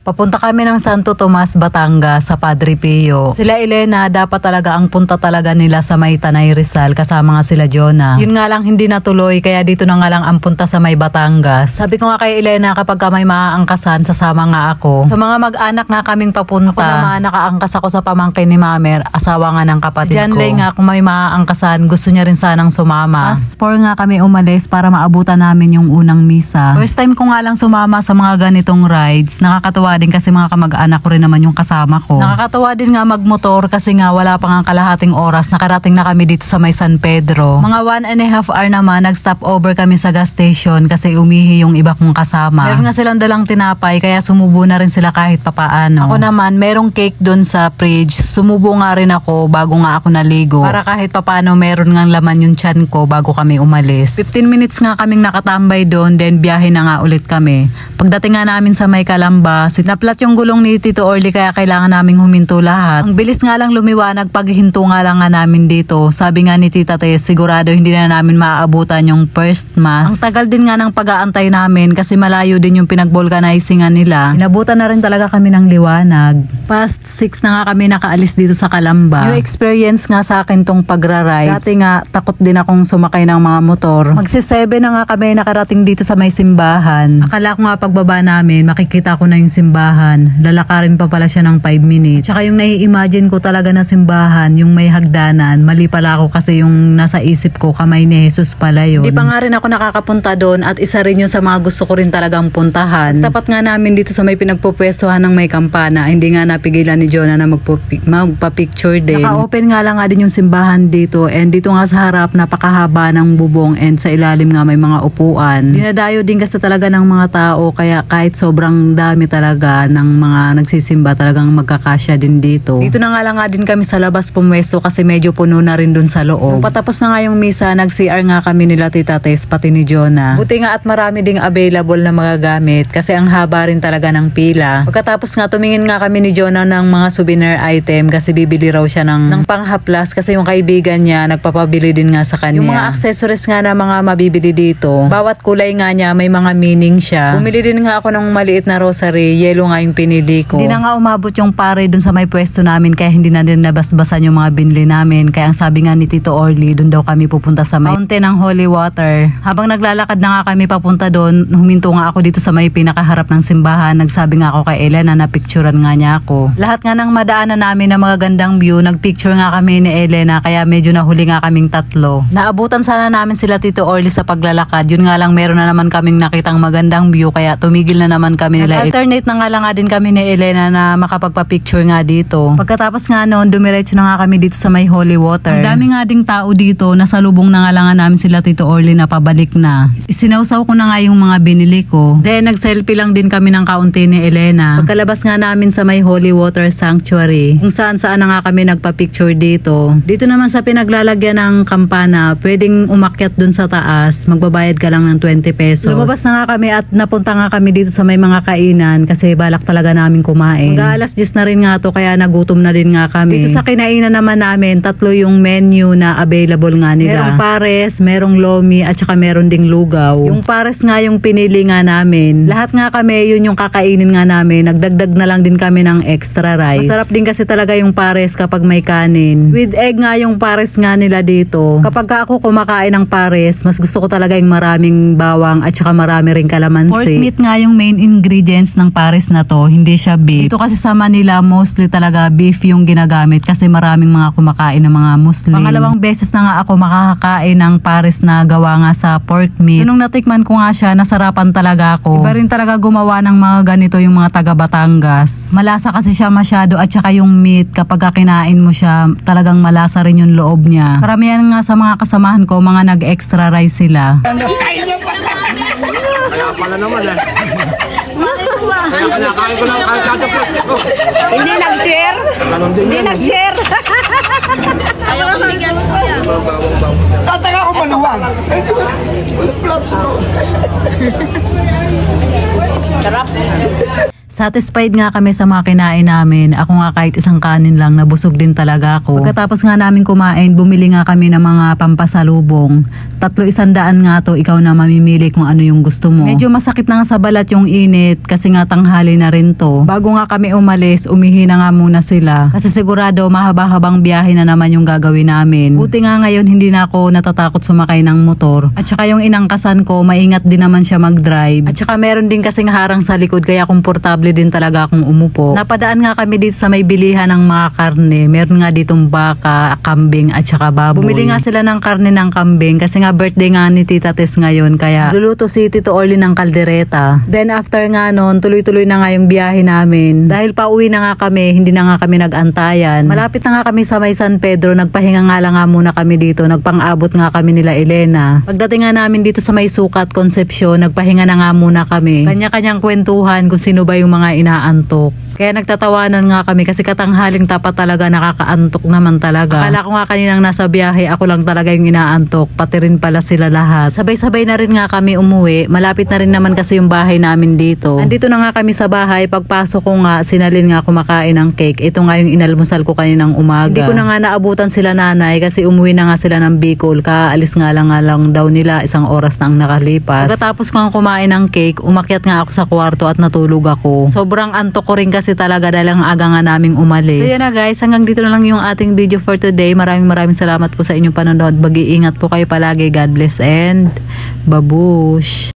Papunta kami ng Santo Tomas, Batangas sa Padre Pio. Sila Elena, dapat talaga ang punta talaga nila sa may Tanay Rizal kasama nga sila Jonah. Yun nga lang hindi natuloy kaya dito na nga lang ang punta sa may Batangas. Sabi ko nga kay Elena kapag ka may maaangkasan sasama nga ako. Sa mga mag-anak nga kaming papunta. Ako naman nakaangkas ako sa pamangkin ni Mamer, asawa nga ng kapatid ko. Si Janlay nga kung may maaangkasan gusto niya rin sanang sumama. Past 4 nga kami umalis para maabutan namin yung unang misa. First time ko nga lang sumama sa mga ganitong rides. Nakakatuwa din kasi mga kamag-anak ko rin naman yung kasama ko. Nakakatuwa din nga magmotor kasi nga wala pa nga kalahating oras nakarating na kami dito sa may San Pedro. Mga 1.5 hour naman nag-stop over kami sa gas station kasi umihi yung iba kong kasama. Meron nga silang dalang tinapay kaya sumubo na rin sila kahit papaano. Ako naman merong cake dun sa fridge. Sumubo nga rin ako bago nga ako naligo. Para kahit papaano meron nga laman yung tiyan ko bago kami umalis. 15 minutes nga kaming nakatambay doon then biyahe na nga ulit kami. Pagdating nga namin sa may Calamba, sinaplat yung gulong ni Tito Orly kaya kailangan naming huminto lahat. Ang bilis nga lang lumiwanag paghinto nga lang nga namin dito. Sabi nga ni Tita Tess, sigurado hindi na namin maaabutan yung first mass. Ang tagal din nga ng pag-aantay namin kasi malayo din yung pinag-vulcanizingan nila. Inabutan na rin talaga kami ng liwanag. Past 6 na nga kami nakaalis dito sa Calamba. New experience nga sa akin tong pagra-ride. Dati nga takot din akong sumakay ng mga motor. Magsi-7 na nga kami nakarating dito sa may simbahan. Akala ko nga pagbaba namin makikita ko na yung simbahan. Lalakarin pa pala siya ng 5 minutes. Tsaka yung nai-imagine ko talaga na simbahan, yung may hagdanan, mali pala ako kasi yung nasa isip ko kamay ni Jesus pala yun. Hindi pa nga rin ako nakakapunta doon at isa rin yun sa mga gusto ko rin talagang puntahan. Tapat nga namin dito sa may pinagpupwestuhan ng may kampana, hindi nga napigilan ni Jonah na magpa-picture din. Naka-open nga lang nga din yung simbahan dito and dito nga sa harap napakahaba ng bubong and sa ilalim nga may mga upuan. Dinadayo din kasi talaga ng mga tao kaya kahit sobrang dami talaga ng mga nagsisimba talagang magkakasya din dito. Dito na nga lang nga din kami sa labas pumwesto kasi medyo puno na rin dun sa loob. Nung patapos na nga yung misa, nag-CR nga kami nila Tita Tess pati ni Jonah. Buti nga at marami ding available na mga gamit kasi ang haba rin talaga ng pila. Pagkatapos nga tumingin nga kami ni Jonah ng mga souvenir item kasi bibili raw siya ng panghaplas kasi yung kaibigan niya nagpapabili din nga sa kanya. Yung mga accessories nga na mga mabibili dito, bawat kulay nga niya may mga meaning siya. Bumili din nga ako ng maliit na rosary, yellow nga yung pinili ko. Hindi na nga umabot yung pare dun sa may pwesto namin kaya hindi na din nabasbasan yung mga binili namin. Kaya ang sabi nga ni Tito Orly, dun daw kami pupunta sa may fountain ng Holy Water. Habang naglalakad na nga kami papunta dun, huminto nga ako dito sa may pinakaharap ng simbahan. Nagsabi nga ako kay Elena na picturean nga niya ako. Lahat nga ng madaanan namin na mga gandang view, nagpicture nga kami ni Elena kaya medyo nahuli nga kaming tatlo. Naabutan sana namin sila Tito Orly sa paglalakad. Yun nga lang meron na naman kaming nakitang magandang view kaya tumigil na naman kami nila. Alternate na nga lang nga din kami ni Elena na makapagpa-picture nga dito. Pagkatapos nga noon, dumiretso na nga kami dito sa may Holy Water. Ang dami nga ding tao dito, nasalubong na nga lang nga namin sila Tito Orly na pabalik na. Isinawsaw ko na nga yung mga binili ko. Then nag-selfie lang din kami ng kaunti ni Elena. Pagkalabas nga namin sa may Holy Water Sanctuary, kung saan-saan na nga kami nagpa-picture dito. Dito naman sa pinaglalagyan ng kampana, pwedeng umakyat dun sa taas, magbabayad ka lang ng 20 pesos. Lumabas na nga kami at napunta nga kami dito sa may mga kainan kasi balak talaga namin kumain. Mag-aalas 10 na rin nga to kaya nagutom na din nga kami. Dito sa kinainan naman namin, 3 yung menu na available nga nila. Merong pares, merong lomi at saka meron ding lugaw. Yung pares nga yung pinili nga namin. Lahat nga kami, yun yung kakainin nga namin. Nagdagdag na lang din kami ng extra rice. Masarap din kasi talaga yung pares kapag may kanin. With egg nga yung pares nga nila dito. Kapag ako kumakain ng pares, mas gusto ko talaga yung maraming bawang at saka marami ring kalamansi. Pork meat nga yung main ingredients ng pares na to, hindi siya beef. Dito kasi sa Manila, mostly talaga beef yung ginagamit kasi maraming mga kumakain ng mga Muslim. Pangalawang beses na nga ako makakakain ng pares na gawa nga sa pork meat. So nung natikman ko nga siya, nasarapan talaga ako. Iba rin talaga gumawa ng mga ganito yung mga taga Batangas. Malasa kasi siya masyado at saka yung meat kapag kinain mo siya, talagang malasa rin yung loob niya. Karamihan nga sa mga kasamahan ko, mga nag-extra rice sila. Kaya pala naman eh. Kaya kinakain ko lang kahit sa plastic ko. Hindi nag-share? Hindi nag-share? Ayaw ko bigyan mo yan. Tataga ko maluwag. Wala props mo. Sarap. Satisfied nga kami sa mga kinain namin. Ako nga kahit isang kanin lang, nabusog din talaga ako. Pagkatapos nga namin kumain, bumili nga kami ng mga pampasalubong. 300 nga to, ikaw na mamimili kung ano yung gusto mo. Medyo masakit na nga sa balat yung init kasi nga tanghali na rin to. Bago nga kami umalis, umihi na nga muna sila. Kasi sigurado mahaba-habang biyahe na naman yung gagawin namin. Buti nga ngayon hindi na ako natatakot sumakay ng motor. At saka yung inangkasan ko, maingat din naman siya mag-drive. At saka meron din kasing harang sa likod kaya komportable din talaga akong umupo. Napadaan nga kami dito sa may bilihan ng mga karne. Meron nga ditong baka, kambing at saka baboy. Bumili nga sila ng karne ng kambing kasi nga birthday nga ni Tita Tess ngayon kaya luluto si Tito Orly ng kaldereta. Then after nga nun, tuloy-tuloy na nga yung biyahe namin. Dahil pauwi na nga kami, hindi na nga kami nag-antayan. Malapit na nga kami sa may San Pedro, nagpahinga nga lang nga muna kami dito. Nagpang-abot nga kami nila Elena. Pagdating nga namin dito sa may Sukat, Concepcion, nagpahinga na nga muna kami. Kanya-kanyang kwentuhan kung sino ba yung mga inaantok. Kaya nagtatawanan nga kami kasi katanghaling tapat talaga, nakakaantok naman talaga. Akala ko nga kaninang nasa biyahe, ako lang talaga yung inaantok, pati rin pala sila lahat. Sabay-sabay na rin nga kami umuwi, malapit na rin naman kasi yung bahay namin dito. Andito na nga kami sa bahay, pagpasok ko nga, sinalin nga kumakain ng cake. Ito nga yung inalmusal ko kaninang umaga. Hindi ko na nga naabutan sila nanay kasi umuwi na nga sila ng Bicol, kaalis nga lang daw nila, 1 oras na ang nakalipas. Pagkatapos ko nga kumain ng cake, umakyat nga ako sa kwarto at natulog ako. Sobrang antok ko rin kasi talaga dahil ang aga nga naming umalis. So yan na guys, hanggang dito na lang yung ating video for today. Maraming salamat po sa inyong panonood. Mag-iingat po kayo palagi. God bless and babush!